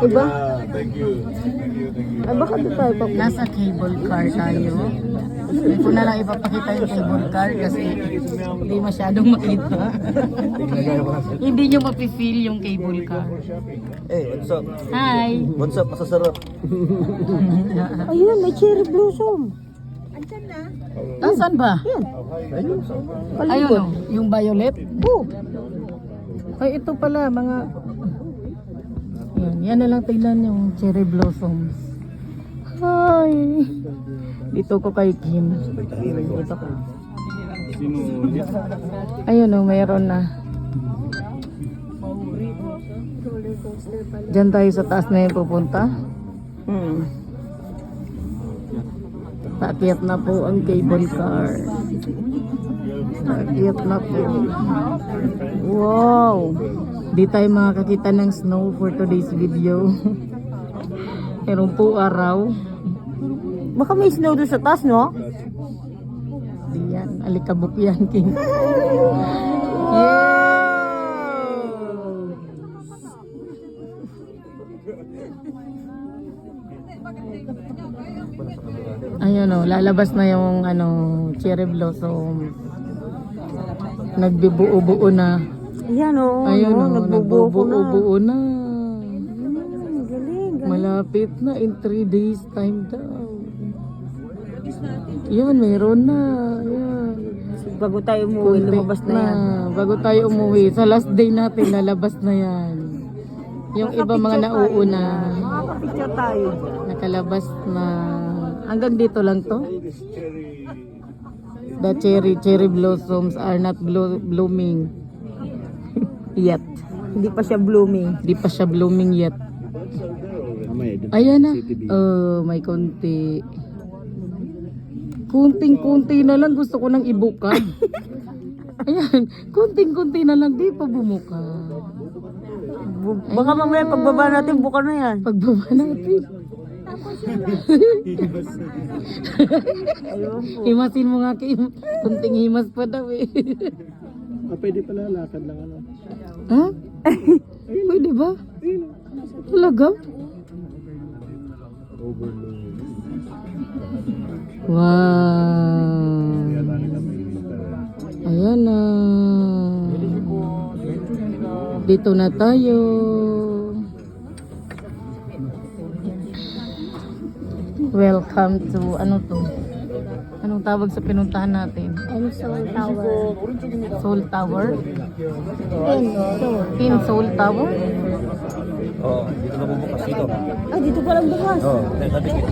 Iba? Thank you. Ay, baka di tayo pa. Nasa cable car tayo. Hindi ko na lang ipapakita yung cable car kasi hindi masyadong makita. Hindi nyo mapifeel yung cable car. Hey, what's up? Hi! What's up? Masasarap. Ayun, may cherry blossom. Nasaan ba? Ayun o, yung violet. Oh, Ay, ito pala, mga... Yan na lang tignan yung cherry blossoms. Hi! Dito ko kay Kim. Dito ko. Ayun o, mayroon na. Diyan tayo sa taas na yung pupunta. Paakyat na po ang cable car. Paakyat na po. Wow! Di tayo makakakita ng snow for today's video. Meron po araw. baka may snow doon sa taas, no? Di yan. Alikabok yan, King. Ayun o, lalabas na yung cherry blossom. Nagbibuo-buo na. Yan, oo. Ayun o, nagbubuo na. nagbubuo na. Galing. Malapit na in 3 days time daw. Yan, meron na. Yan. Bago tayo umuwi, lumabas na yan. Bago tayo umuwi, sa last day natin, lalabas na yan. Yung iba mga nauuna, Makakapicture tayo. nakalabas na. Hanggang dito lang to. The cherry blossoms are not blooming yet. Hindi pa siya blooming. Di pa siya blooming yet. Ayan na. Oh, may konti. Kunting-kunti na lang, gusto ko nang ibukad. Ayan, kunting-kunti na lang, di pa bumukad. Baka mamaya pagbaba natin, buka na yan. Pagbaba natin. Himasin mo nga kay kunting himas pa daw eh. Pwede pala, lakad lang ano. Ha? Pwede ba? Talaga? Wow. Ayan na. Dito na tayo. Welcome to ano to? Anong tawag sa pinuntahan natin? Soul Tower. Soul Tower? Pin Soul Tower? Oh, dito na bubukas dito. Ah, dito pa lang bukas. Oh, sabi ko.